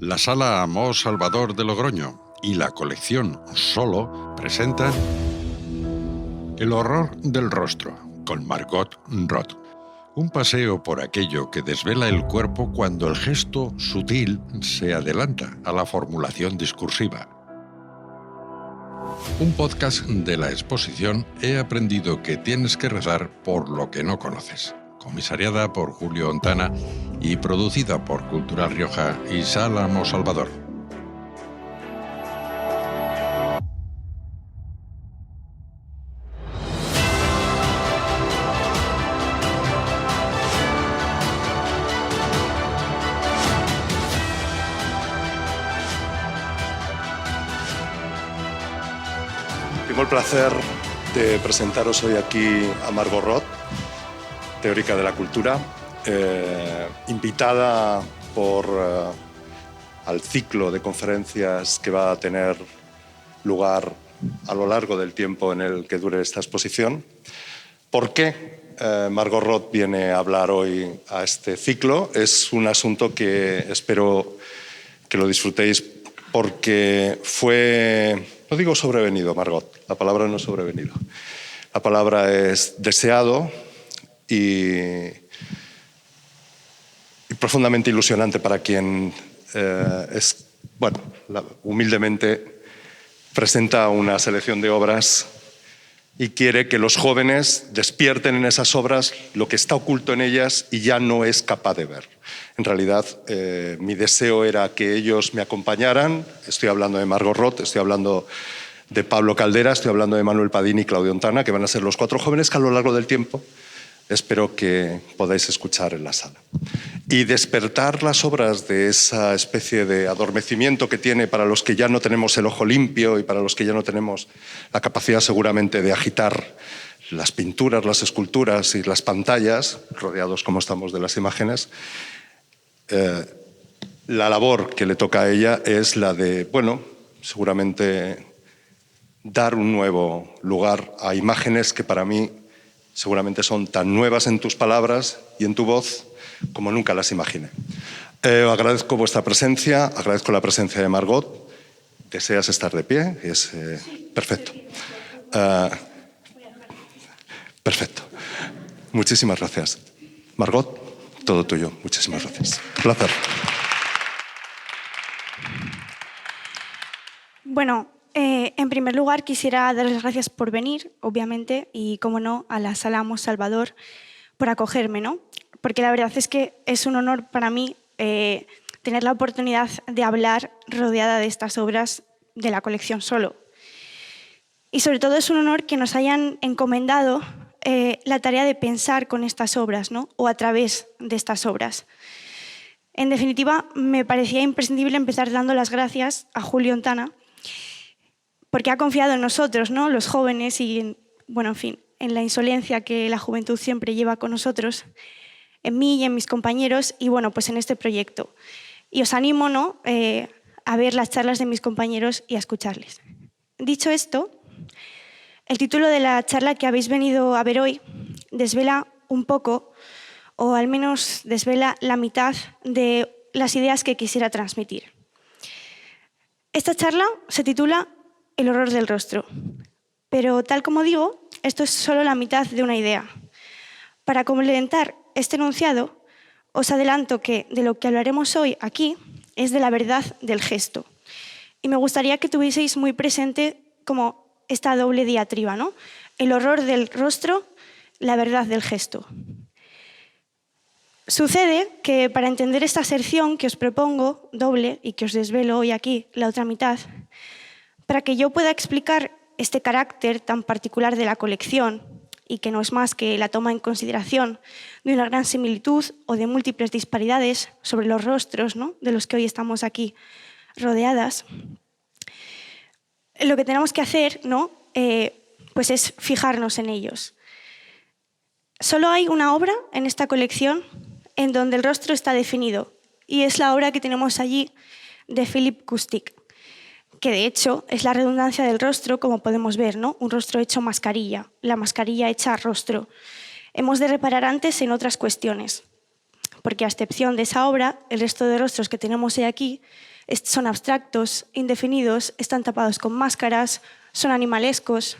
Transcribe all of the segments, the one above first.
La Sala Amós Salvador de Logroño y la colección Solo presentan El horror del rostro, con Margot Roth. Un paseo por aquello que desvela el cuerpo cuando el gesto sutil se adelanta a la formulación discursiva. Un podcast de la exposición He aprendido que tienes que rezar por lo que no conoces, comisariada por Julio Ontana y producida por Cultural Rioja y Sala Amós Salvador. Tengo el placer de presentaros hoy aquí a Margot Roth, teórica de la cultura, invitada al ciclo de conferencias que va a tener lugar a lo largo del tiempo en el que dure esta exposición. ¿Por qué Margot Roth viene a hablar hoy a este ciclo? Es un asunto que espero que lo disfrutéis porque fue... No digo sobrevenido, Margot, la palabra no es sobrevenido. La palabra es deseado y profundamente ilusionante para quien humildemente presenta una selección de obras y quiere que los jóvenes despierten en esas obras lo que está oculto en ellas y ya no es capaz de ver. En realidad, mi deseo era que ellos me acompañaran. Estoy hablando de Margot Roth, estoy hablando de Pablo Caldera, estoy hablando de Manuel Padín y Claudio Ontana, que van a ser los 4 jóvenes que a lo largo del tiempo espero que podáis escuchar en la sala. Y despertar las obras de esa especie de adormecimiento que tiene para los que ya no tenemos el ojo limpio y para los que ya no tenemos la capacidad seguramente de agitar las pinturas, las esculturas y las pantallas, rodeados como estamos de las imágenes. La labor que le toca a ella es la de, seguramente dar un nuevo lugar a imágenes que para mí seguramente son tan nuevas en tus palabras y en tu voz como nunca las imaginé. Agradezco vuestra presencia, agradezco la presencia de Margot. ¿Deseas estar de pie? Es perfecto. Perfecto. Muchísimas gracias. Margot, todo tuyo. Muchísimas gracias. Un placer. Bueno, en primer lugar quisiera dar las gracias por venir, obviamente, y, como no, a la Sala Amós Salvador por acogerme, ¿no? Porque la verdad es que es un honor para mí tener la oportunidad de hablar rodeada de estas obras de la colección Solo. Y sobre todo es un honor que nos hayan encomendado la tarea de pensar con estas obras, ¿no? O a través de estas obras. En definitiva, me parecía imprescindible empezar dando las gracias a Julio Ontana, porque ha confiado en nosotros, ¿no? Los jóvenes, y en la insolencia que la juventud siempre lleva con nosotros, en mí y en mis compañeros, y en este proyecto. Y os animo, ¿no? A ver las charlas de mis compañeros y a escucharles. Dicho esto, el título de la charla que habéis venido a ver hoy desvela un poco, o al menos desvela la mitad de las ideas que quisiera transmitir. Esta charla se titula El horror del rostro, pero tal como digo, esto es solo la mitad de una idea. Para complementar este enunciado, os adelanto que de lo que hablaremos hoy aquí es de la verdad del gesto. Y me gustaría que tuvieseis muy presente como esta doble diatriba, ¿no? El horror del rostro, la verdad del gesto. Sucede que para entender esta aserción que os propongo, doble, y que os desvelo hoy aquí, la otra mitad, para que yo pueda explicar este carácter tan particular de la colección, y que no es más que la toma en consideración de una gran similitud o de múltiples disparidades sobre los rostros, ¿no? De los que hoy estamos aquí rodeadas, lo que tenemos que hacer, ¿no? Es fijarnos en ellos. Solo hay una obra en esta colección en donde el rostro está definido, y es la obra que tenemos allí de Philip Custic, que de hecho es la redundancia del rostro, como podemos ver, ¿no? Un rostro hecho mascarilla, la mascarilla hecha rostro. Hemos de reparar antes en otras cuestiones, porque a excepción de esa obra, el resto de rostros que tenemos aquí Son abstractos, indefinidos, están tapados con máscaras, son animalescos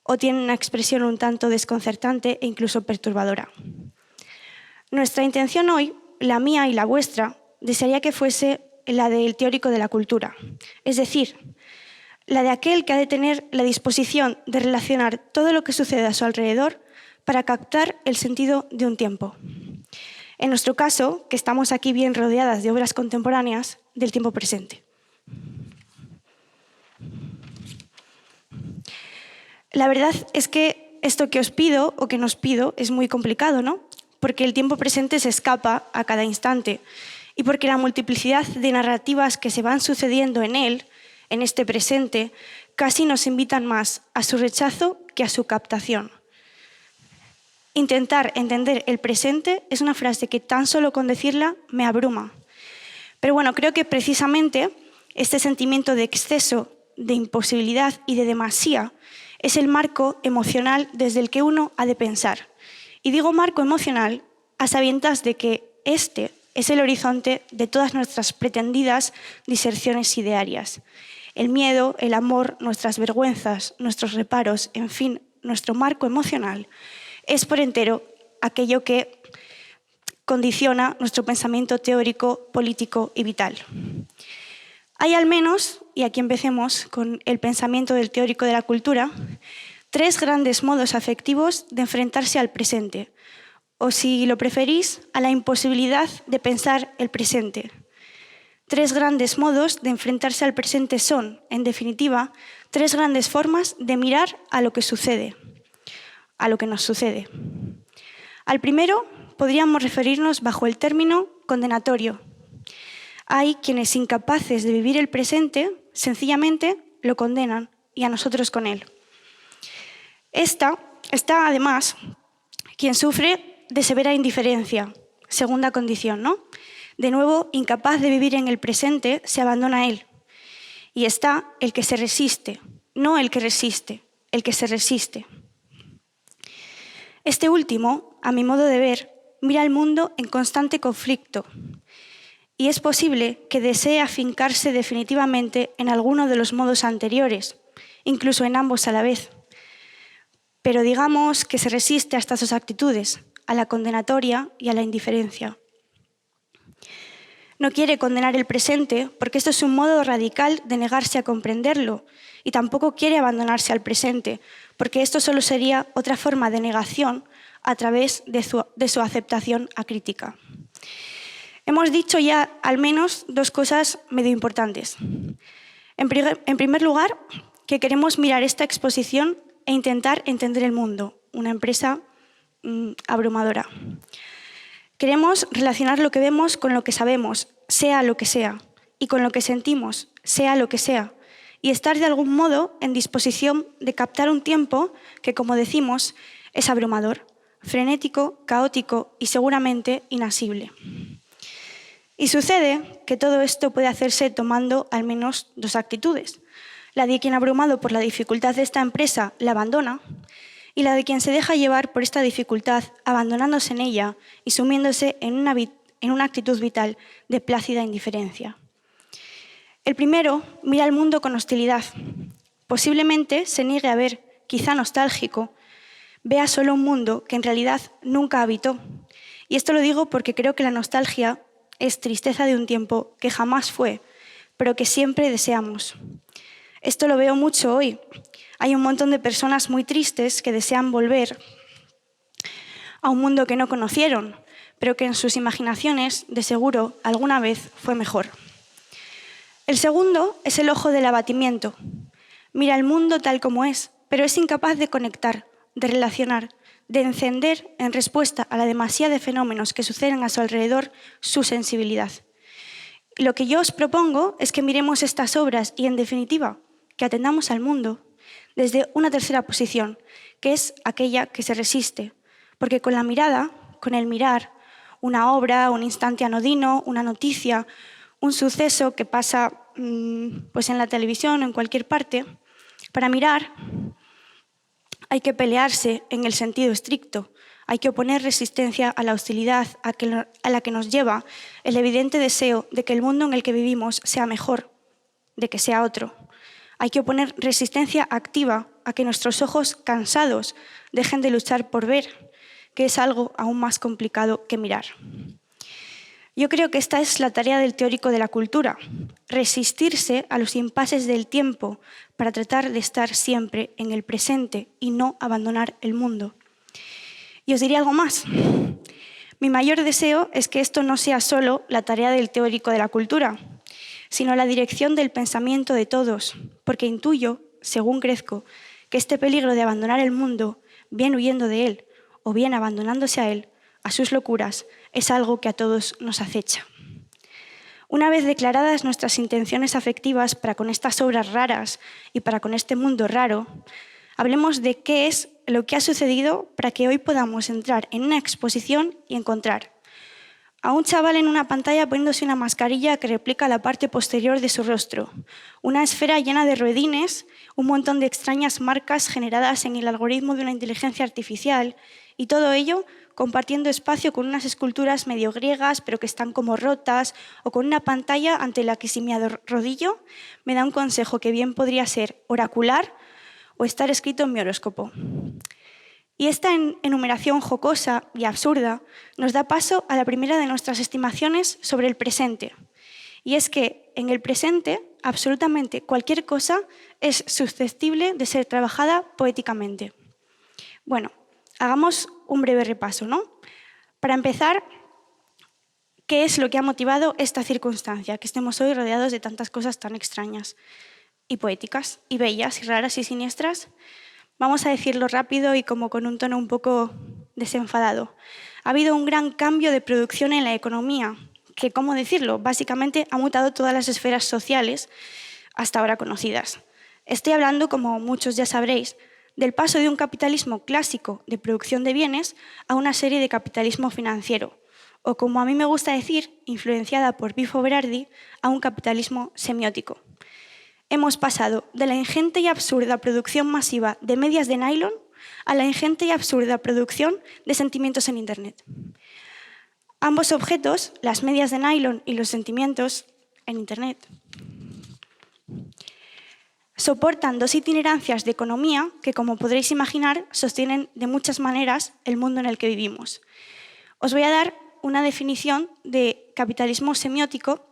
o tienen una expresión un tanto desconcertante e incluso perturbadora. Nuestra intención hoy, la mía y la vuestra, desearía que fuese la del teórico de la cultura, es decir, la de aquel que ha de tener la disposición de relacionar todo lo que sucede a su alrededor para captar el sentido de un tiempo. En nuestro caso, que estamos aquí bien rodeadas de obras contemporáneas, del tiempo presente. La verdad es que esto que os pido o que nos pido es muy complicado, ¿no? Porque el tiempo presente se escapa a cada instante y porque la multiplicidad de narrativas que se van sucediendo en él, en este presente, casi nos invitan más a su rechazo que a su captación. Intentar entender el presente es una frase que tan solo con decirla me abruma. Pero bueno, creo que precisamente este sentimiento de exceso, de imposibilidad y de demasía es el marco emocional desde el que uno ha de pensar. Y digo marco emocional a sabiendas de que este es el horizonte de todas nuestras pretendidas diserciones idearias. El miedo, el amor, nuestras vergüenzas, nuestros reparos, en fin, nuestro marco emocional es por entero aquello que condiciona nuestro pensamiento teórico, político y vital. Hay al menos, y aquí empecemos con el pensamiento del teórico de la cultura, 3 grandes modos afectivos de enfrentarse al presente, o si lo preferís, a la imposibilidad de pensar el presente. 3 grandes modos de enfrentarse al presente son, en definitiva, 3 grandes formas de mirar a lo que sucede, a lo que nos sucede. Al primero, podríamos referirnos bajo el término condenatorio. Hay quienes incapaces de vivir el presente, sencillamente lo condenan y a nosotros con él. Está además quien sufre de severa indiferencia, segunda condición, ¿no? De nuevo, incapaz de vivir en el presente, se abandona a él. Y está el que se resiste, no el que resiste, el que se resiste. Este último, a mi modo de ver, mira al mundo en constante conflicto y es posible que desee afincarse definitivamente en alguno de los modos anteriores, incluso en ambos a la vez. Pero digamos que se resiste a estas 2 actitudes, a la condenatoria y a la indiferencia. No quiere condenar el presente porque esto es un modo radical de negarse a comprenderlo y tampoco quiere abandonarse al presente porque esto solo sería otra forma de negación a través de su aceptación acrítica. Hemos dicho ya al menos 2 cosas medio importantes. En primer lugar, que queremos mirar esta exposición e intentar entender el mundo, una empresa abrumadora. Queremos relacionar lo que vemos con lo que sabemos, sea lo que sea, y con lo que sentimos, sea lo que sea, y estar de algún modo en disposición de captar un tiempo que, como decimos, es abrumador, frenético, caótico y seguramente inasible. Y sucede que todo esto puede hacerse tomando al menos 2 actitudes. La de quien, abrumado por la dificultad de esta empresa, la abandona, y la de quien se deja llevar por esta dificultad, abandonándose en ella y sumiéndose en una actitud vital de plácida indiferencia. El primero mira al mundo con hostilidad. Posiblemente se niegue a ver, quizá nostálgico, vea solo un mundo que en realidad nunca habitó. Y esto lo digo porque creo que la nostalgia es tristeza de un tiempo que jamás fue, pero que siempre deseamos. Esto lo veo mucho hoy. Hay un montón de personas muy tristes que desean volver a un mundo que no conocieron, pero que en sus imaginaciones, de seguro, alguna vez fue mejor. El segundo es el ojo del abatimiento. Mira el mundo tal como es, pero es incapaz de conectar, de relacionar, de encender, en respuesta a la demasía de fenómenos que suceden a su alrededor, su sensibilidad. Lo que yo os propongo es que miremos estas obras y, en definitiva, que atendamos al mundo desde una tercera posición, que es aquella que se resiste, porque con la mirada, con el mirar, una obra, un instante anodino, una noticia, un suceso que pasa pues en la televisión o en cualquier parte, para mirar hay que pelearse en el sentido estricto, Hay que oponer resistencia a la hostilidad a la que nos lleva el evidente deseo de que el mundo en el que vivimos sea mejor, de que sea otro. Hay que oponer resistencia activa a que nuestros ojos cansados dejen de luchar por ver, que es algo aún más complicado que mirar. Yo creo que esta es la tarea del teórico de la cultura, resistirse a los impases del tiempo para tratar de estar siempre en el presente y no abandonar el mundo. Y os diré algo más. Mi mayor deseo es que esto no sea solo la tarea del teórico de la cultura, sino la dirección del pensamiento de todos, porque intuyo, según crezco, que este peligro de abandonar el mundo, bien huyendo de él o bien abandonándose a él, a sus locuras, es algo que a todos nos acecha. Una vez declaradas nuestras intenciones afectivas para con estas obras raras y para con este mundo raro, hablemos de qué es lo que ha sucedido para que hoy podamos entrar en una exposición y encontrar a un chaval en una pantalla poniéndose una mascarilla que replica la parte posterior de su rostro, una esfera llena de ruedines, un montón de extrañas marcas generadas en el algoritmo de una inteligencia artificial y todo ello compartiendo espacio con unas esculturas medio griegas pero que están como rotas o con una pantalla ante la que si me arrodillo me da un consejo que bien podría ser oracular o estar escrito en mi horóscopo. Y esta enumeración jocosa y absurda nos da paso a la primera de nuestras estimaciones sobre el presente. Y es que en el presente absolutamente cualquier cosa es susceptible de ser trabajada poéticamente. Bueno, hagamos un breve repaso, ¿no? Para empezar, ¿qué es lo que ha motivado esta circunstancia? Que estemos hoy rodeados de tantas cosas tan extrañas y poéticas y bellas y raras y siniestras. Vamos a decirlo rápido y como con un tono un poco desenfadado. Ha habido un gran cambio de producción en la economía, que, ¿cómo decirlo? Básicamente ha mutado todas las esferas sociales hasta ahora conocidas. Estoy hablando, como muchos ya sabréis, del paso de un capitalismo clásico de producción de bienes a una serie de capitalismo financiero, o como a mí me gusta decir, influenciada por Bifo Berardi, a un capitalismo semiótico. Hemos pasado de la ingente y absurda producción masiva de medias de nylon a la ingente y absurda producción de sentimientos en Internet. Ambos objetos, las medias de nylon y los sentimientos en Internet, soportan dos itinerancias de economía que, como podréis imaginar, sostienen de muchas maneras el mundo en el que vivimos. Os voy a dar una definición de capitalismo semiótico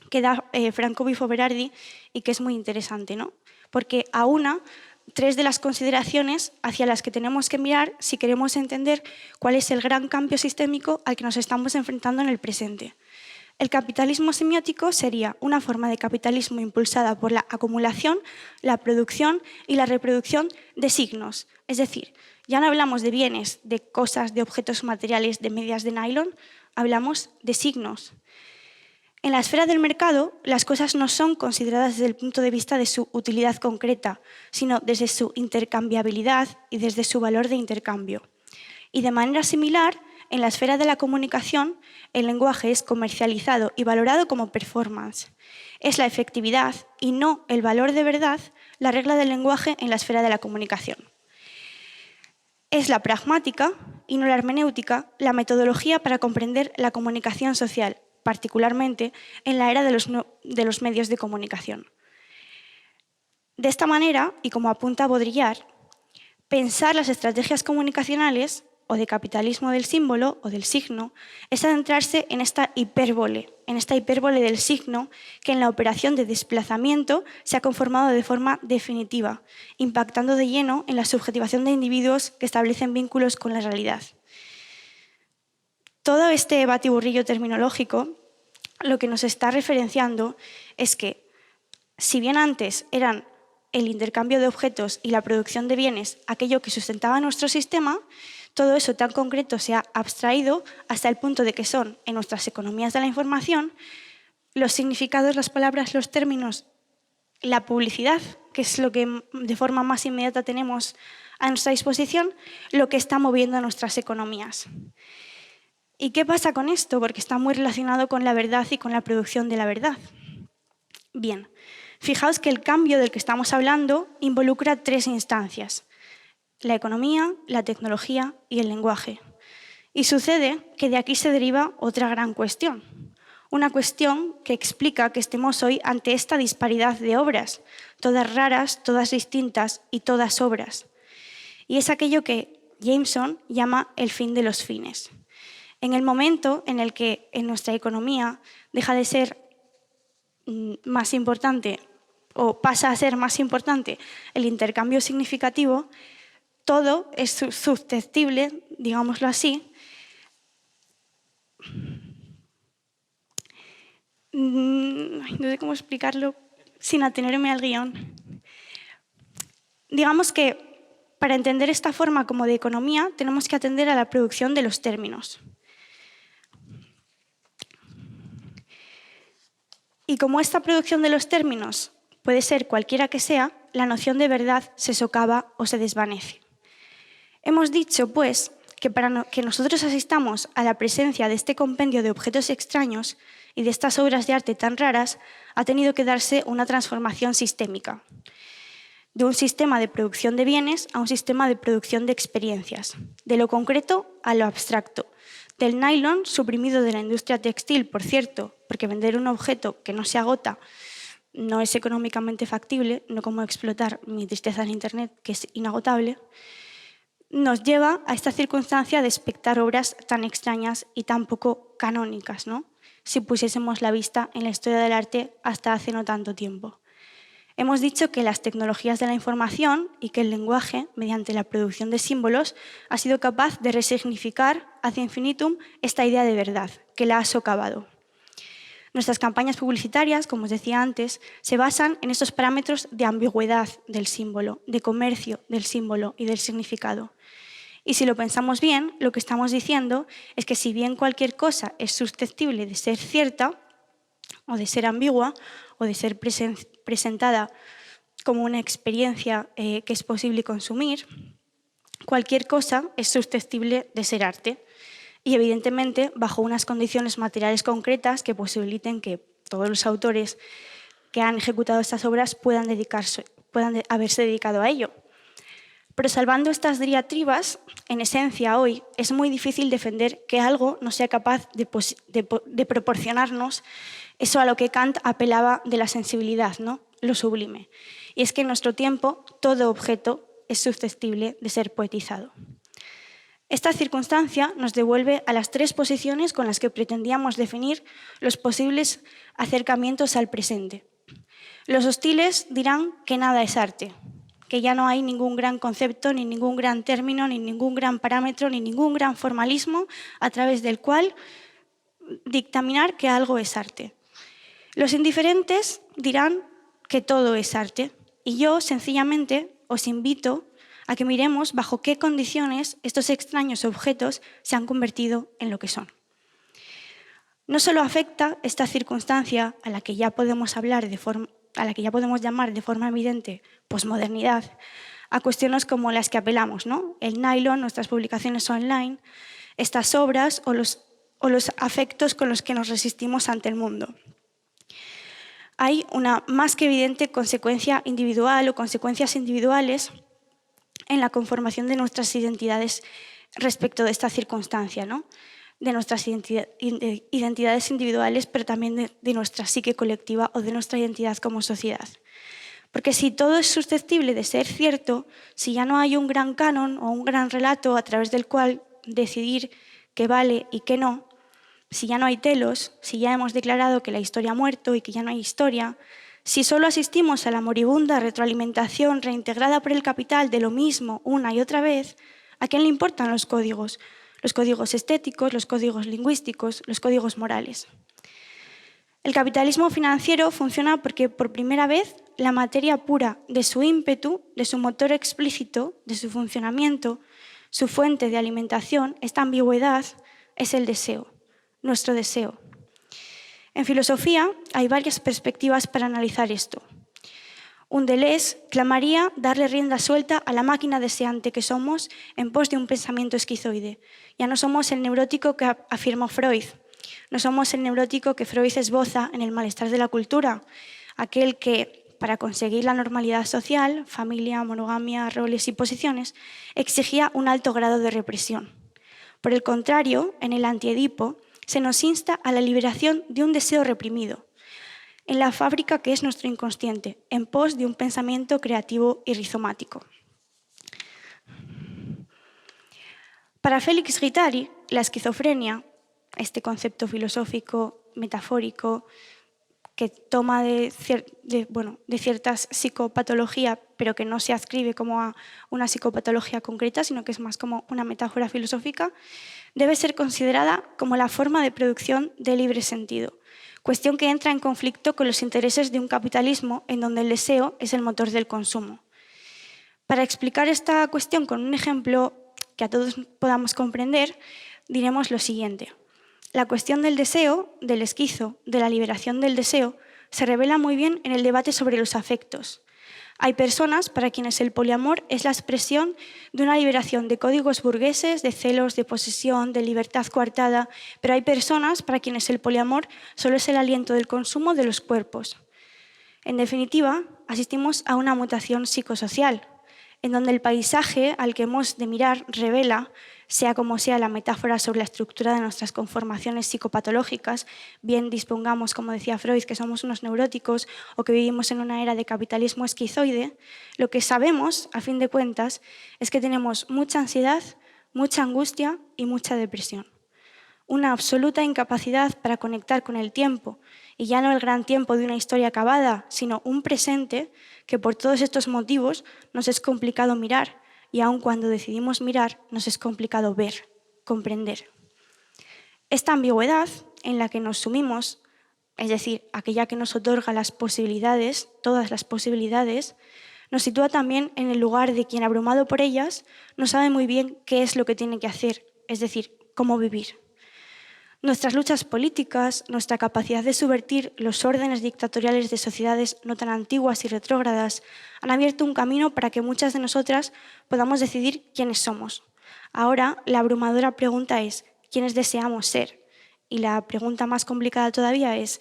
que da Franco Bifo Berardi y que es muy interesante, ¿no? Porque aúna tres de las consideraciones hacia las que tenemos que mirar si queremos entender cuál es el gran cambio sistémico al que nos estamos enfrentando en el presente. El capitalismo semiótico sería una forma de capitalismo impulsada por la acumulación, la producción y la reproducción de signos. Es decir, ya no hablamos de bienes, de cosas, de objetos materiales, de medias de nylon, hablamos de signos. En la esfera del mercado, las cosas no son consideradas desde el punto de vista de su utilidad concreta, sino desde su intercambiabilidad y desde su valor de intercambio. Y de manera similar, en la esfera de la comunicación, el lenguaje es comercializado y valorado como performance. Es la efectividad y no el valor de verdad la regla del lenguaje en la esfera de la comunicación. Es la pragmática y no la hermenéutica la metodología para comprender la comunicación social, particularmente en la era de los medios de comunicación. De esta manera, y como apunta Baudrillard, pensar las estrategias comunicacionales o de capitalismo del símbolo o del signo es adentrarse en esta hipérbole del signo que en la operación de desplazamiento se ha conformado de forma definitiva, impactando de lleno en la subjetivación de individuos que establecen vínculos con la realidad. Todo este batiburrillo terminológico lo que nos está referenciando es que, si bien antes eran el intercambio de objetos y la producción de bienes aquello que sustentaba nuestro sistema, todo eso tan concreto se ha abstraído hasta el punto de que son, en nuestras economías de la información, los significados, las palabras, los términos, la publicidad, que es lo que de forma más inmediata tenemos a nuestra disposición, lo que está moviendo nuestras economías. ¿Y qué pasa con esto? Porque está muy relacionado con la verdad y con la producción de la verdad. Bien, fijaos que el cambio del que estamos hablando involucra tres instancias. la economía, la tecnología y el lenguaje. Y sucede que de aquí se deriva otra gran cuestión. Una cuestión que explica que estemos hoy ante esta disparidad de obras, todas raras, todas distintas y todas obras. Y es aquello que Jameson llama el fin de los fines. En el momento en el que en nuestra economía deja de ser más importante o pasa a ser más importante el intercambio significativo, todo es susceptible, digámoslo así, no sé cómo explicarlo sin atenerme al guión. Digamos que para entender esta forma como de economía tenemos que atender a la producción de los términos. Y como esta producción de los términos puede ser cualquiera que sea, la noción de verdad se socava o se desvanece. Hemos dicho, pues, que para que nosotros asistamos a la presencia de este compendio de objetos extraños y de estas obras de arte tan raras, ha tenido que darse una transformación sistémica, de un sistema de producción de bienes a un sistema de producción de experiencias, de lo concreto a lo abstracto, del nylon suprimido de la industria textil, por cierto, porque vender un objeto que no se agota no es económicamente factible, no como explotar mi tristeza en Internet, que es inagotable, nos lleva a esta circunstancia de expectar obras tan extrañas y tan poco canónicas, ¿no? Si pusiésemos la vista en la historia del arte hasta hace no tanto tiempo. Hemos dicho que las tecnologías de la información y que el lenguaje, mediante la producción de símbolos, ha sido capaz de resignificar ad infinitum esta idea de verdad, que la ha socavado. Nuestras campañas publicitarias, como os decía antes, se basan en estos parámetros de ambigüedad del símbolo, de comercio del símbolo y del significado. Y si lo pensamos bien, lo que estamos diciendo es que si bien cualquier cosa es susceptible de ser cierta, o de ser ambigua, o de ser presentada como una experiencia que es posible consumir, cualquier cosa es susceptible de ser arte. Y evidentemente bajo unas condiciones materiales concretas que posibiliten que todos los autores que han ejecutado estas obras puedan haberse dedicado a ello. Pero salvando estas diatribas, en esencia hoy es muy difícil defender que algo no sea capaz de proporcionarnos eso a lo que Kant apelaba de la sensibilidad, ¿no? Lo sublime. Y es que en nuestro tiempo todo objeto es susceptible de ser poetizado. Esta circunstancia nos devuelve a las tres posiciones con las que pretendíamos definir los posibles acercamientos al presente. Los hostiles dirán que nada es arte, que ya no hay ningún gran concepto, ni ningún gran término, ni ningún gran parámetro, ni ningún gran formalismo a través del cual dictaminar que algo es arte. Los indiferentes dirán que todo es arte y yo sencillamente os invito a que miremos bajo qué condiciones estos extraños objetos se han convertido en lo que son. No solo afecta esta circunstancia a la que ya podemos llamar de forma evidente posmodernidad, a cuestiones como las que apelamos, ¿no? El nylon, nuestras publicaciones online, estas obras o los afectos con los que nos resistimos ante el mundo. Hay una más que evidente consecuencia individual o consecuencias individuales en la conformación de nuestras identidades respecto de esta circunstancia, ¿no? De nuestras identidades individuales, pero también de nuestra psique colectiva o de nuestra identidad como sociedad. Porque si todo es susceptible de ser cierto, si ya no hay un gran canon o un gran relato a través del cual decidir qué vale y qué no, si ya no hay telos, si ya hemos declarado que la historia ha muerto y que ya no hay historia, si solo asistimos a la moribunda retroalimentación reintegrada por el capital de lo mismo una y otra vez, ¿a quién le importan los códigos? Los códigos estéticos, los códigos lingüísticos, los códigos morales. El capitalismo financiero funciona porque por primera vez la materia pura de su ímpetu, de su motor explícito, de su funcionamiento, su fuente de alimentación, esta ambigüedad, es el deseo, nuestro deseo. En filosofía hay varias perspectivas para analizar esto. Un Deleuze clamaría darle rienda suelta a la máquina deseante que somos en pos de un pensamiento esquizoide. Ya no somos el neurótico que afirmó Freud, no somos el neurótico que Freud esboza en El malestar de la cultura, aquel que para conseguir la normalidad social, familia, monogamia, roles y posiciones, exigía un alto grado de represión. Por el contrario, en el Anti-Edipo se nos insta a la liberación de un deseo reprimido, en la fábrica que es nuestro inconsciente, en pos de un pensamiento creativo y rizomático. Para Félix Guattari, la esquizofrenia, este concepto filosófico, metafórico, que toma de ciertas psicopatologías, pero que no se adscribe como a una psicopatología concreta, sino que es más como una metáfora filosófica, debe ser considerada como la forma de producción de libre sentido, cuestión que entra en conflicto con los intereses de un capitalismo en donde el deseo es el motor del consumo. Para explicar esta cuestión con un ejemplo que a todos podamos comprender, diremos lo siguiente. La cuestión del deseo, del esquizo, de la liberación del deseo, se revela muy bien en el debate sobre los afectos. Hay personas para quienes el poliamor es la expresión de una liberación de códigos burgueses, de celos, de posesión, de libertad coartada, pero hay personas para quienes el poliamor solo es el aliento del consumo de los cuerpos. En definitiva, asistimos a una mutación psicosocial, en donde el paisaje al que hemos de mirar revela, sea como sea la metáfora sobre la estructura de nuestras conformaciones psicopatológicas, bien dispongamos, como decía Freud, que somos unos neuróticos o que vivimos en una era de capitalismo esquizoide, lo que sabemos, a fin de cuentas, es que tenemos mucha ansiedad, mucha angustia y mucha depresión. Una absoluta incapacidad para conectar con el tiempo, y ya no el gran tiempo de una historia acabada, sino un presente que por todos estos motivos nos es complicado mirar, y aun cuando decidimos mirar, nos es complicado ver, comprender. Esta ambigüedad en la que nos sumimos, es decir, aquella que nos otorga las posibilidades, todas las posibilidades, nos sitúa también en el lugar de quien, abrumado por ellas, no sabe muy bien qué es lo que tiene que hacer, es decir, cómo vivir. Nuestras luchas políticas, nuestra capacidad de subvertir los órdenes dictatoriales de sociedades no tan antiguas y retrógradas han abierto un camino para que muchas de nosotras podamos decidir quiénes somos. Ahora, la abrumadora pregunta es, ¿quiénes deseamos ser? Y la pregunta más complicada todavía ¿es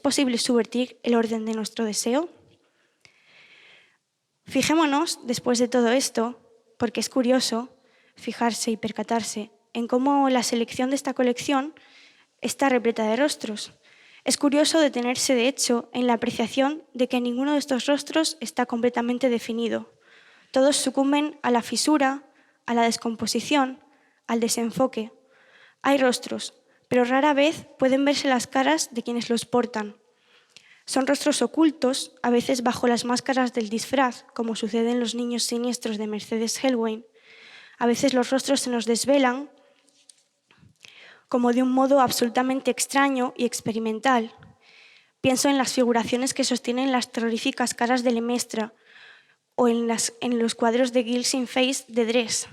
posible subvertir el orden de nuestro deseo? Fijémonos, después de todo esto, porque es curioso fijarse y percatarse en cómo la selección de esta colección está repleta de rostros. Es curioso detenerse, de hecho, en la apreciación de que ninguno de estos rostros está completamente definido. Todos sucumben a la fisura, a la descomposición, al desenfoque. Hay rostros, pero rara vez pueden verse las caras de quienes los portan. Son rostros ocultos, a veces bajo las máscaras del disfraz, como sucede en Los niños siniestros de Mercedes Helwine. A veces los rostros se nos desvelan como de un modo absolutamente extraño y experimental. Pienso en las figuraciones que sostienen las terroríficas caras de Lemestre o en los cuadros de Gilson Face de Dress.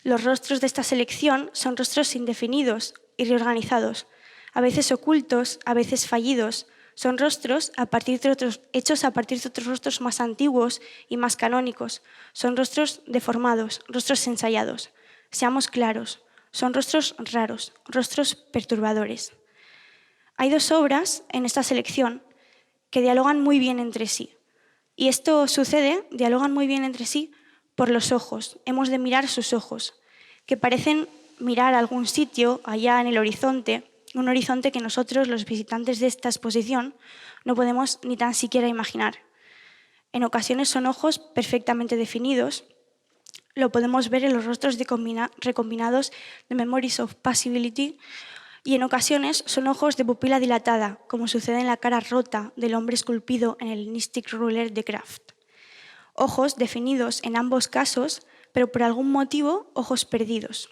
Los rostros de esta selección son rostros indefinidos y reorganizados, a veces ocultos, a veces fallidos. Son rostros hechos a partir de otros rostros más antiguos y más canónicos. Son rostros deformados, rostros ensayados. Seamos claros. Son rostros raros, rostros perturbadores. Hay dos obras en esta selección que dialogan muy bien entre sí. Y esto sucede, dialogan muy bien entre sí por los ojos. Hemos de mirar sus ojos, que parecen mirar a algún sitio allá en el horizonte, un horizonte que nosotros, los visitantes de esta exposición, no podemos ni tan siquiera imaginar. En ocasiones son ojos perfectamente definidos. Lo podemos ver en los rostros recombinados de Memories of Possibility, y en ocasiones son ojos de pupila dilatada, como sucede en la cara rota del hombre esculpido en el Mystic Ruler de Kraft. Ojos definidos en ambos casos, pero por algún motivo ojos perdidos.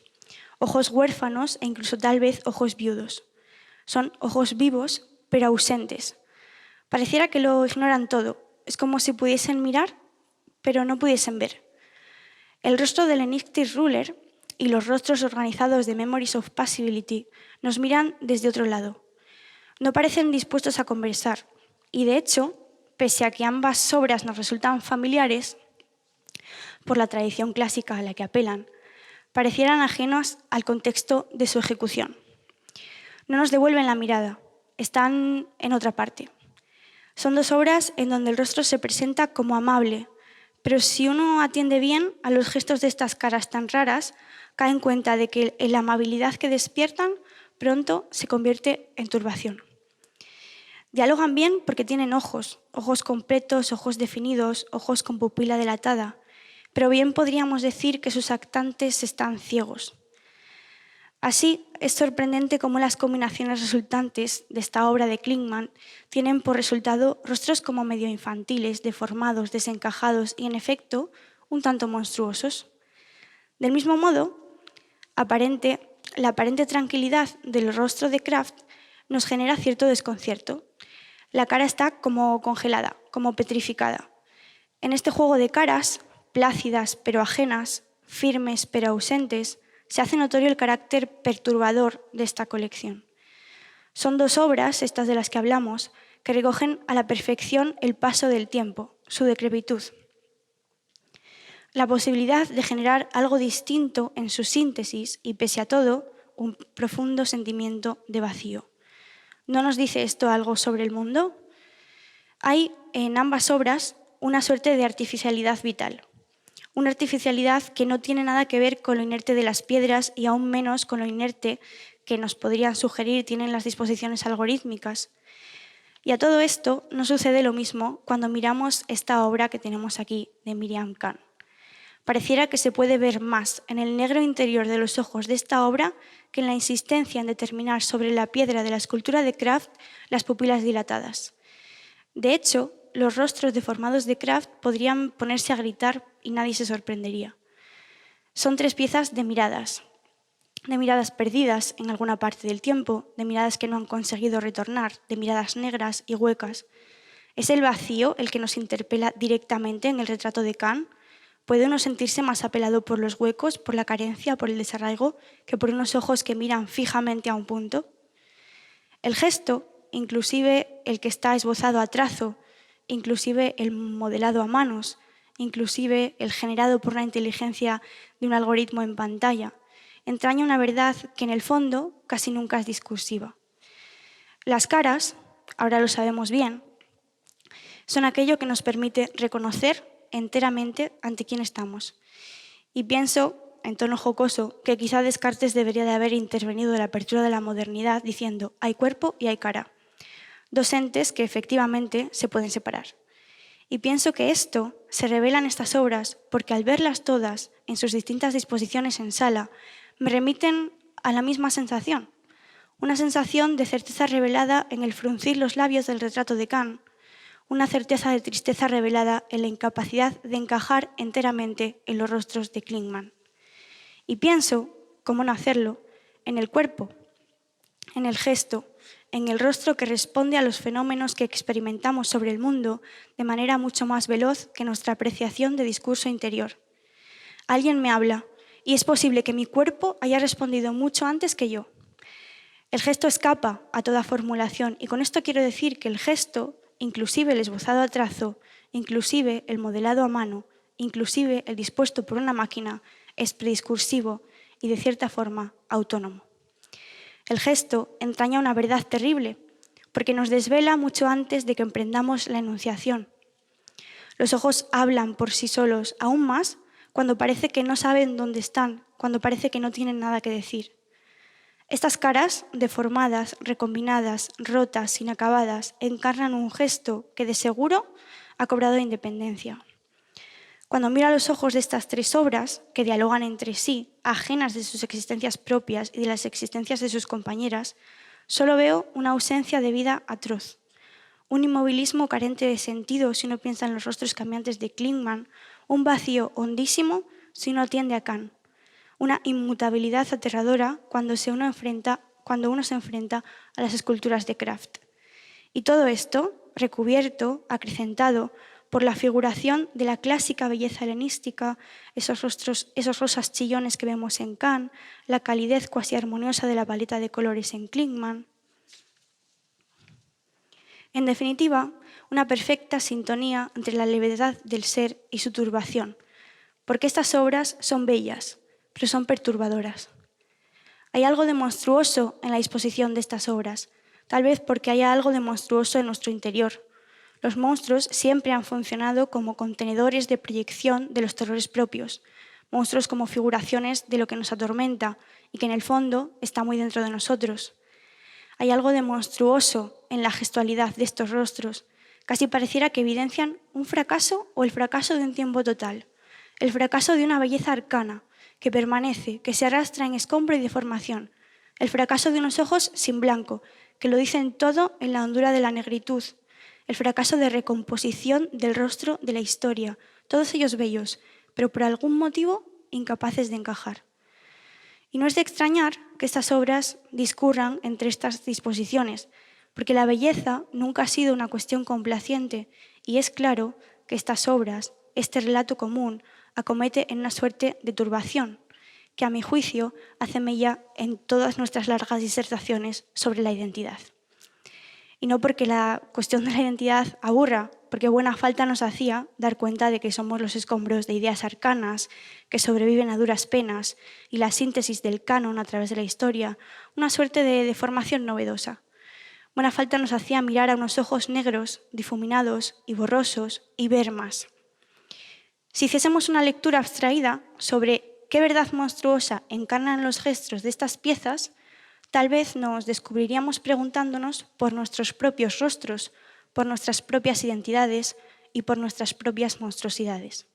Ojos huérfanos e incluso tal vez ojos viudos. Son ojos vivos, pero ausentes. Pareciera que lo ignoran todo. Es como si pudiesen mirar, pero no pudiesen ver. El rostro del Mystic Ruler y los rostros organizados de Memories of Possibility nos miran desde otro lado. No parecen dispuestos a conversar y, de hecho, pese a que ambas obras nos resultan familiares por la tradición clásica a la que apelan, parecieran ajenas al contexto de su ejecución. No nos devuelven la mirada, están en otra parte. Son dos obras en donde el rostro se presenta como amable, pero si uno atiende bien a los gestos de estas caras tan raras, cae en cuenta de que la amabilidad que despiertan pronto se convierte en turbación. Dialogan bien porque tienen ojos completos, ojos definidos, ojos con pupila dilatada, pero bien podríamos decir que sus actantes están ciegos. Así, es sorprendente cómo las combinaciones resultantes de esta obra de Klingmann tienen por resultado rostros como medio infantiles, deformados, desencajados y, en efecto, un tanto monstruosos. Del mismo modo, la aparente tranquilidad del rostro de Kraft nos genera cierto desconcierto. La cara está como congelada, como petrificada. En este juego de caras, plácidas pero ajenas, firmes pero ausentes, se hace notorio el carácter perturbador de esta colección. Son dos obras, estas de las que hablamos, que recogen a la perfección el paso del tiempo, su decrepitud. La posibilidad de generar algo distinto en su síntesis y, pese a todo, un profundo sentimiento de vacío. ¿No nos dice esto algo sobre el mundo? Hay en ambas obras una suerte de artificialidad vital. Una artificialidad que no tiene nada que ver con lo inerte de las piedras y aún menos con lo inerte que nos podrían sugerir tienen las disposiciones algorítmicas. Y a todo esto no sucede lo mismo cuando miramos esta obra que tenemos aquí de Miriam Kann. Pareciera que se puede ver más en el negro interior de los ojos de esta obra que en la insistencia en determinar sobre la piedra de la escultura de Kraft las pupilas dilatadas. De hecho, los rostros deformados de Kraft podrían ponerse a gritar y nadie se sorprendería. Son tres piezas de miradas perdidas en alguna parte del tiempo, de miradas que no han conseguido retornar, de miradas negras y huecas. ¿Es el vacío el que nos interpela directamente en el retrato de Kann? ¿Puede uno sentirse más apelado por los huecos, por la carencia, por el desarraigo, que por unos ojos que miran fijamente a un punto? El gesto, inclusive el que está esbozado a trazo, inclusive el modelado a manos, inclusive el generado por la inteligencia de un algoritmo en pantalla, entraña una verdad que en el fondo casi nunca es discursiva. Las caras, ahora lo sabemos bien, son aquello que nos permite reconocer enteramente ante quién estamos. Y pienso, en tono jocoso, que quizá Descartes debería de haber intervenido en la apertura de la modernidad diciendo hay cuerpo y hay cara. Dos entes que efectivamente se pueden separar. Y pienso que esto se revela en estas obras porque al verlas todas en sus distintas disposiciones en sala, me remiten a la misma sensación. Una sensación de certeza revelada en el fruncir los labios del retrato de Kann, una certeza de tristeza revelada en la incapacidad de encajar enteramente en los rostros de Klingmann. Y pienso, cómo no hacerlo, en el cuerpo, en el gesto, en el rostro que responde a los fenómenos que experimentamos sobre el mundo de manera mucho más veloz que nuestra apreciación de discurso interior. Alguien me habla y es posible que mi cuerpo haya respondido mucho antes que yo. El gesto escapa a toda formulación y con esto quiero decir que el gesto, inclusive el esbozado a trazo, inclusive el modelado a mano, inclusive el dispuesto por una máquina, es prediscursivo y de cierta forma autónomo. El gesto entraña una verdad terrible, porque nos desvela mucho antes de que emprendamos la enunciación. Los ojos hablan por sí solos, aún más cuando parece que no saben dónde están, cuando parece que no tienen nada que decir. Estas caras, deformadas, recombinadas, rotas, inacabadas, encarnan un gesto que de seguro ha cobrado independencia. Cuando miro a los ojos de estas tres obras, que dialogan entre sí, ajenas de sus existencias propias y de las existencias de sus compañeras, solo veo una ausencia de vida atroz, un inmovilismo carente de sentido si uno piensa en los rostros cambiantes de Klingmann, un vacío hondísimo si uno atiende a Kann, una inmutabilidad aterradora cuando uno se enfrenta a las esculturas de Kraft. Y todo esto, recubierto, acrecentado, por la figuración de la clásica belleza helenística, esos rosas chillones que vemos en Kann, la calidez cuasi armoniosa de la paleta de colores en Klingmann. En definitiva, una perfecta sintonía entre la levedad del ser y su turbación, porque estas obras son bellas, pero son perturbadoras. Hay algo de monstruoso en la disposición de estas obras, tal vez porque haya algo de monstruoso en nuestro interior, Los monstruos siempre han funcionado como contenedores de proyección de los terrores propios, monstruos como figuraciones de lo que nos atormenta y que en el fondo está muy dentro de nosotros. Hay algo de monstruoso en la gestualidad de estos rostros. Casi pareciera que evidencian un fracaso o el fracaso de un tiempo total, el fracaso de una belleza arcana que permanece, que se arrastra en escombro y deformación, el fracaso de unos ojos sin blanco, que lo dicen todo en la hondura de la negritud, el fracaso de recomposición del rostro de la historia, todos ellos bellos, pero por algún motivo incapaces de encajar. Y no es de extrañar que estas obras discurran entre estas disposiciones, porque la belleza nunca ha sido una cuestión complaciente y es claro que estas obras, este relato común, acomete en una suerte de turbación, que a mi juicio hace mella en todas nuestras largas disertaciones sobre la identidad. Y no porque la cuestión de la identidad aburra, porque buena falta nos hacía dar cuenta de que somos los escombros de ideas arcanas que sobreviven a duras penas y la síntesis del canon a través de la historia, una suerte de deformación novedosa. Buena falta nos hacía mirar a unos ojos negros, difuminados y borrosos y ver más. Si hiciésemos una lectura abstraída sobre qué verdad monstruosa encarnan los gestos de estas piezas, tal vez nos descubriríamos preguntándonos por nuestros propios rostros, por nuestras propias identidades y por nuestras propias monstruosidades.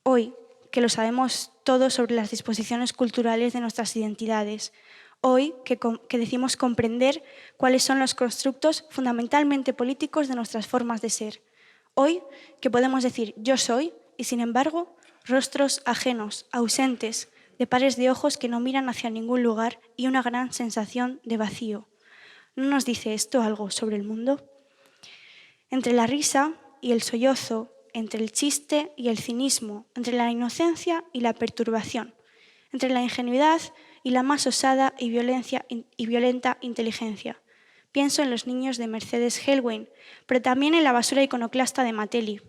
Hoy, que lo sabemos todo sobre las disposiciones culturales de nuestras identidades, hoy que decimos comprender cuáles son los constructos fundamentalmente políticos de nuestras formas de ser, hoy que podemos decir yo soy y sin embargo rostros ajenos, ausentes, de pares de ojos que no miran hacia ningún lugar y una gran sensación de vacío. ¿No nos dice esto algo sobre el mundo? Entre la risa y el sollozo, entre el chiste y el cinismo, entre la inocencia y la perturbación, entre la ingenuidad y la más osada y violenta inteligencia. Pienso en los niños de Mercedes Helwyn, pero también en la basura iconoclasta de Matelli.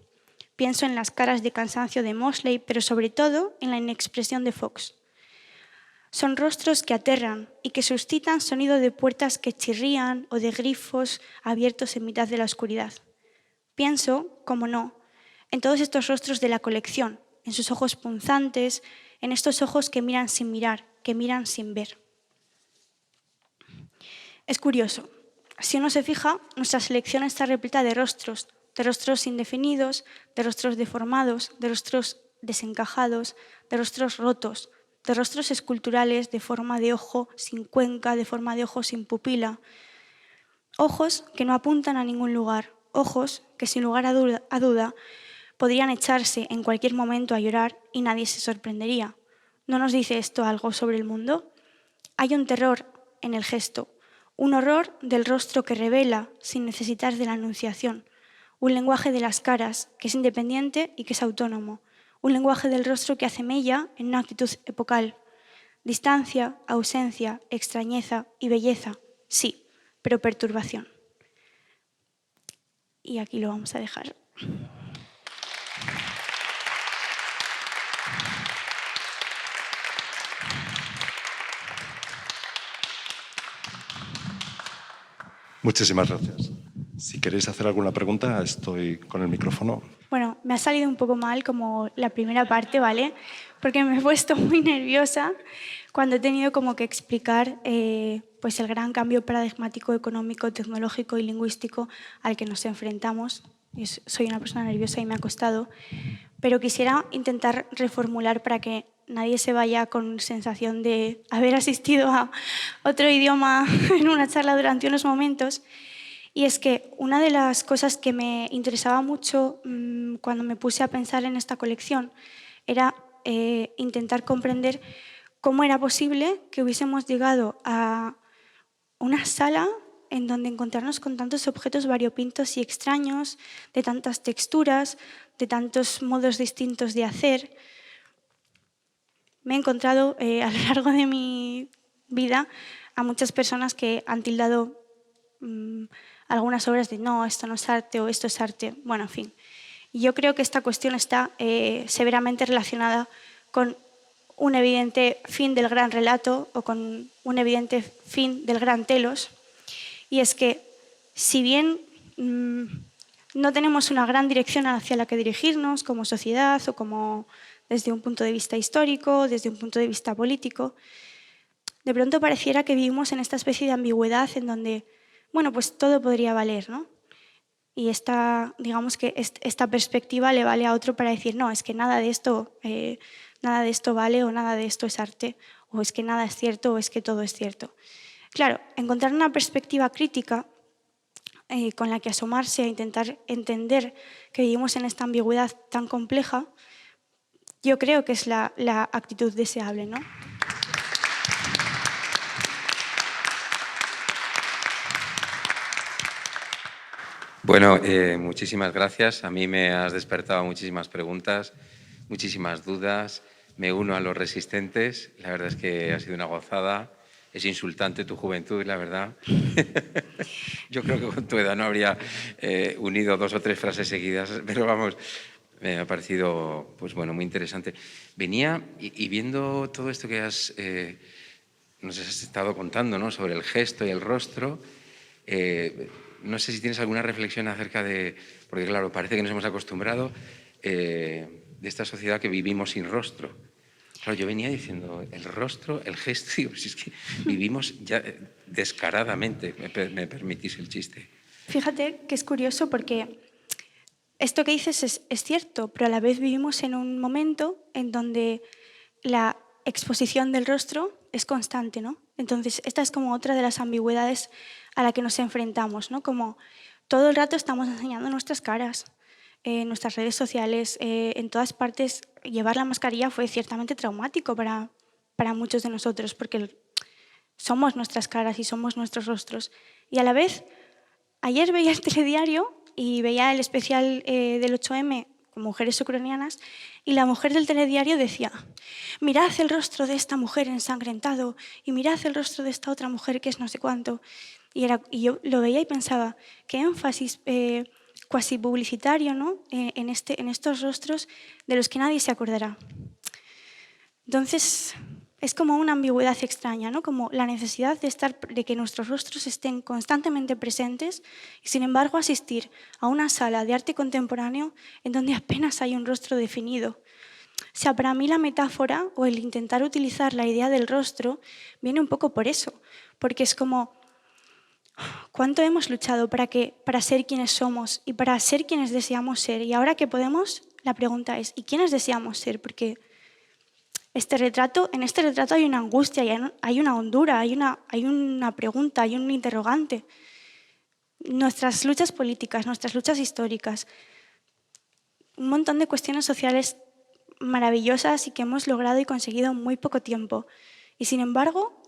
Pienso en las caras de cansancio de Mosley, pero sobre todo en la inexpresión de Fox. Son rostros que aterran y que suscitan sonido de puertas que chirrían o de grifos abiertos en mitad de la oscuridad. Pienso, como no, en todos estos rostros de la colección, en sus ojos punzantes, en estos ojos que miran sin mirar, que miran sin ver. Es curioso, si uno se fija, nuestra selección está repleta de rostros indefinidos, de rostros deformados, de rostros desencajados, de rostros rotos, de rostros esculturales de forma de ojo sin cuenca, de forma de ojo sin pupila. Ojos que no apuntan a ningún lugar, ojos que sin lugar a duda podrían echarse en cualquier momento a llorar y nadie se sorprendería. ¿No nos dice esto algo sobre el mundo? Hay un terror en el gesto, un horror del rostro que revela sin necesitar de la anunciación, un lenguaje de las caras que es independiente y que es autónomo, un lenguaje del rostro que hace mella en una actitud epocal. Distancia, ausencia, extrañeza y belleza, sí, pero perturbación. Y aquí lo vamos a dejar. Muchísimas gracias. Si queréis hacer alguna pregunta, estoy con el micrófono. Bueno, me ha salido un poco mal como la primera parte, ¿vale? Porque me he puesto muy nerviosa cuando he tenido como que explicar pues el gran cambio paradigmático económico, tecnológico y lingüístico al que nos enfrentamos. Yo soy una persona nerviosa y me ha costado, pero quisiera intentar reformular para que nadie se vaya con sensación de haber asistido a otro idioma en una charla durante unos momentos. Y es que una de las cosas que me interesaba mucho cuando me puse a pensar en esta colección era intentar comprender cómo era posible que hubiésemos llegado a una sala en donde encontrarnos con tantos objetos variopintos y extraños, de tantas texturas, de tantos modos distintos de hacer. Me he encontrado a lo largo de mi vida a muchas personas que han tildado algunas obras de no, esto no es arte o esto es arte. Bueno, en fin. Y yo creo que esta cuestión está severamente relacionada con un evidente fin del gran relato o con un evidente fin del gran telos. Y es que, si bien no no tenemos una gran dirección hacia la que dirigirnos como sociedad o como desde un punto de vista histórico, desde un punto de vista político. De pronto pareciera que vivimos en esta especie de ambigüedad en donde, bueno, pues todo podría valer, ¿no? Y digamos que esta perspectiva le vale a otro para decir, no, es que nada de esto vale o nada de esto es arte, o es que nada es cierto o es que todo es cierto. Claro, encontrar una perspectiva crítica con la que asomarse a intentar entender que vivimos en esta ambigüedad tan compleja, yo creo que es la actitud deseable, ¿no? Bueno, muchísimas gracias. A mí me has despertado muchísimas preguntas, muchísimas dudas. Me uno a los resistentes. La verdad es que ha sido una gozada. Es insultante tu juventud, la verdad. Yo creo que con tu edad no habría unido 2 o 3 frases seguidas, pero vamos, me ha parecido pues bueno, muy interesante. Venía y viendo todo esto que nos has estado contando, ¿no? Sobre el gesto y el rostro, no sé si tienes alguna reflexión acerca de, porque claro, parece que nos hemos acostumbrado de esta sociedad que vivimos sin rostro. Claro, yo venía diciendo, el rostro, el gesto, digo, si es que vivimos ya descaradamente, me permitís el chiste. Fíjate que es curioso porque esto que dices es cierto, pero a la vez vivimos en un momento en donde la exposición del rostro es constante, ¿no? Entonces, esta es como otra de las ambigüedades a la que nos enfrentamos, ¿no? Como todo el rato estamos enseñando nuestras caras, en nuestras redes sociales, en todas partes. Llevar la mascarilla fue ciertamente traumático para muchos de nosotros, porque somos nuestras caras y somos nuestros rostros. Y a la vez, ayer veía el telediario y veía el especial del 8M con mujeres ucranianas, y la mujer del telediario decía, mirad el rostro de esta mujer ensangrentado y mirad el rostro de esta otra mujer que es no sé cuánto. Y yo lo veía y pensaba, qué énfasis cuasi publicitario, ¿no? en estos rostros de los que nadie se acordará. Entonces, es como una ambigüedad extraña, ¿no? Como la necesidad de que nuestros rostros estén constantemente presentes y, sin embargo, asistir a una sala de arte contemporáneo en donde apenas hay un rostro definido. O sea, para mí la metáfora o el intentar utilizar la idea del rostro viene un poco por eso, porque es como cuánto hemos luchado para ser quienes somos y para ser quienes deseamos ser. Y ahora que podemos, la pregunta es, ¿y quiénes deseamos ser? Porque en este retrato hay una angustia, hay una hondura, hay una pregunta, hay un interrogante. Nuestras luchas políticas, nuestras luchas históricas, un montón de cuestiones sociales maravillosas y que hemos logrado y conseguido en muy poco tiempo. Y sin embargo,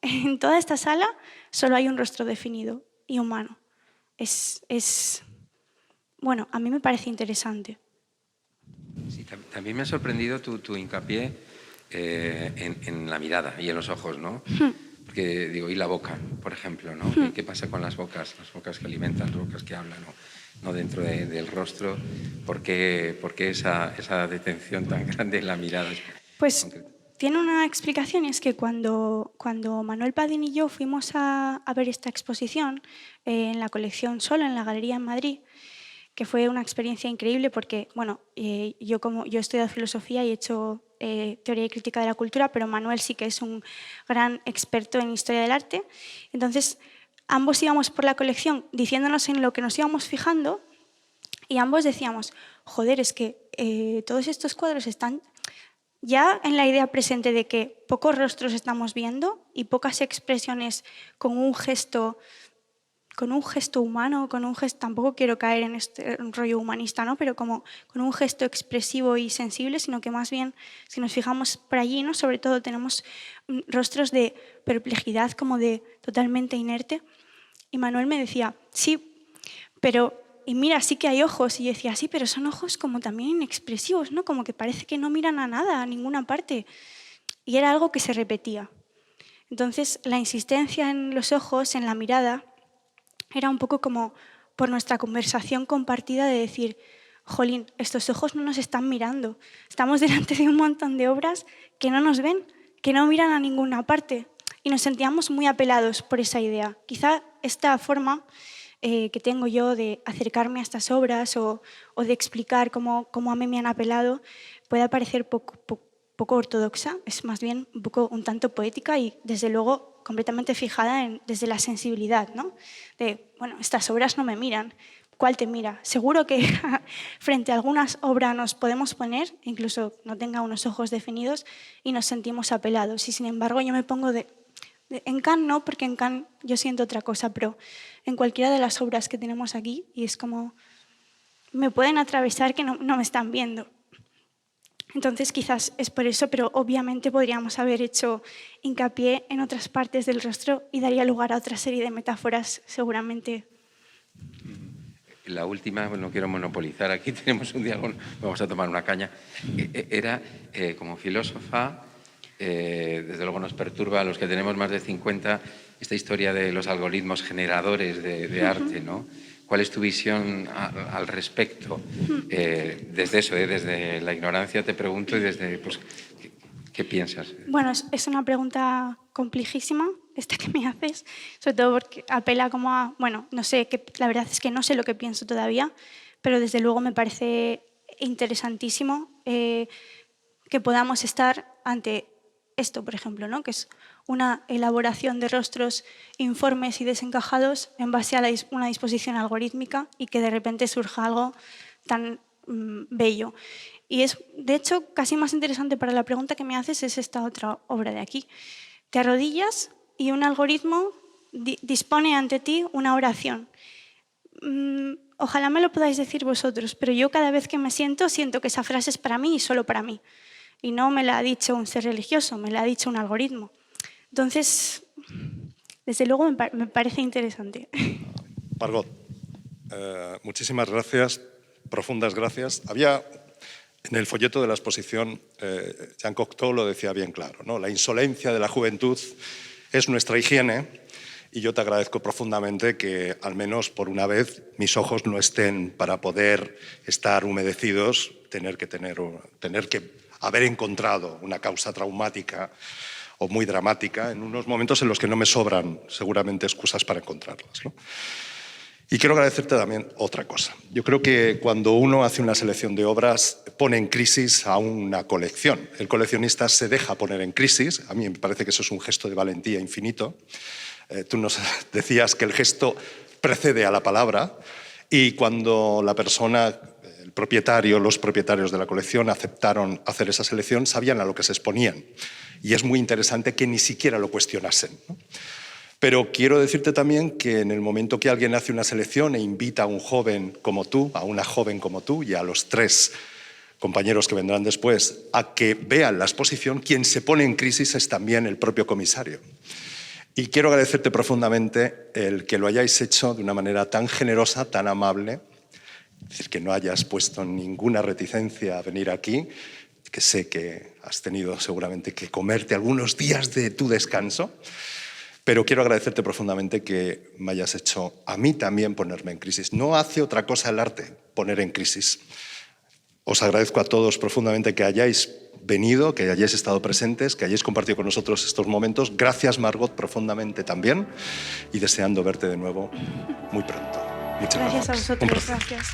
en toda esta sala solo hay un rostro definido y humano. Bueno, a mí me parece interesante. Sí, también me ha sorprendido tu hincapié en la mirada y en los ojos, ¿no? Porque digo, y la boca, por ejemplo, ¿no? ¿Qué pasa con las bocas que alimentan, las bocas que hablan, no dentro del rostro? ¿Por qué esa detención tan grande en la mirada? Pues tiene una explicación, y es que cuando Manuel Padín y yo fuimos a ver esta exposición en la colección Solo, en la Galería en Madrid, que fue una experiencia increíble porque, bueno, yo he estudiado filosofía y he hecho teoría y crítica de la cultura, pero Manuel sí que es un gran experto en historia del arte. Entonces, ambos íbamos por la colección diciéndonos en lo que nos íbamos fijando y ambos decíamos, joder, es que todos estos cuadros están ya en la idea presente de que pocos rostros estamos viendo y pocas expresiones con un gesto humano, tampoco quiero caer en este rollo humanista, ¿no? Pero como con un gesto expresivo y sensible, sino que más bien, si nos fijamos por allí, ¿no? Sobre todo tenemos rostros de perplejidad, como de totalmente inerte. Y Manuel me decía, sí, pero, y mira, sí que hay ojos. Y yo decía, sí, pero son ojos como también inexpresivos, ¿no? Como que parece que no miran a nada, a ninguna parte. Y era algo que se repetía. Entonces, la insistencia en los ojos, en la mirada, era un poco como por nuestra conversación compartida de decir, jolín, estos ojos no nos están mirando. Estamos delante de un montón de obras que no nos ven, que no miran a ninguna parte. Y nos sentíamos muy apelados por esa idea. Quizá esta forma que tengo yo de acercarme a estas obras o de explicar cómo a mí me han apelado pueda parecer poco ortodoxa, es más bien un tanto poética y desde luego completamente fijada desde la sensibilidad, ¿no? De, bueno, estas obras no me miran, ¿cuál te mira? Seguro que frente a algunas obras nos podemos poner, incluso no tenga unos ojos definidos, y nos sentimos apelados. Y sin embargo yo me pongo en Kant no, porque en Kant yo siento otra cosa, pero en cualquiera de las obras que tenemos aquí, y es como, me pueden atravesar que no me están viendo. Entonces quizás es por eso, pero obviamente podríamos haber hecho hincapié en otras partes del rostro y daría lugar a otra serie de metáforas seguramente. La última, no quiero monopolizar, aquí tenemos un diálogo, vamos a tomar una caña. Era, como filósofa, desde luego nos perturba a los que tenemos más de 50 esta historia de los algoritmos generadores de arte, ¿no? ¿Cuál es tu visión al respecto? Desde eso, desde la ignorancia te pregunto y desde, pues, ¿qué piensas? Bueno, es una pregunta complejísima esta que me haces, sobre todo porque apela como a, bueno, no sé, la verdad es que no sé lo que pienso todavía, pero desde luego me parece interesantísimo que podamos estar ante esto, por ejemplo, ¿no? Que es una elaboración de rostros informes y desencajados en base a una disposición algorítmica y que de repente surja algo tan bello. Y es, de hecho, casi más interesante para la pregunta que me haces es esta otra obra de aquí. Te arrodillas y un algoritmo dispone ante ti una oración. Ojalá me lo podáis decir vosotros, pero yo cada vez que me siento que esa frase es para mí y solo para mí. Y no me la ha dicho un ser religioso, me la ha dicho un algoritmo. Entonces, desde luego me parece interesante. Margot, muchísimas gracias, profundas gracias. Había en el folleto de la exposición, Jean Cocteau lo decía bien claro, ¿no? La insolencia de la juventud es nuestra higiene y yo te agradezco profundamente que al menos por una vez mis ojos no estén para poder estar humedecidos, tener que haber encontrado una causa traumática o muy dramática en unos momentos en los que no me sobran seguramente excusas para encontrarlas, ¿no? Y quiero agradecerte también otra cosa. Yo creo que cuando uno hace una selección de obras pone en crisis a una colección. El coleccionista se deja poner en crisis. A mí me parece que eso es un gesto de valentía infinito. Tú nos decías que el gesto precede a la palabra y cuando la persona, el propietario, los propietarios de la colección aceptaron hacer esa selección, sabían a lo que se exponían. Y es muy interesante que ni siquiera lo cuestionasen, ¿no? Pero quiero decirte también que en el momento que alguien hace una selección e invita a un joven como tú, a una joven como tú y a los 3 compañeros que vendrán después a que vean la exposición, quien se pone en crisis es también el propio comisario. Y quiero agradecerte profundamente el que lo hayáis hecho de una manera tan generosa, tan amable, es decir, que no hayas puesto ninguna reticencia a venir aquí, que sé que has tenido seguramente que comerte algunos días de tu descanso. Pero quiero agradecerte profundamente que me hayas hecho a mí también ponerme en crisis. No hace otra cosa el arte, poner en crisis. Os agradezco a todos profundamente que hayáis venido, que hayáis estado presentes, que hayáis compartido con nosotros estos momentos. Gracias, Margot, profundamente también. Y deseando verte de nuevo muy pronto. Muchas gracias. Gracias a vosotros. Gracias.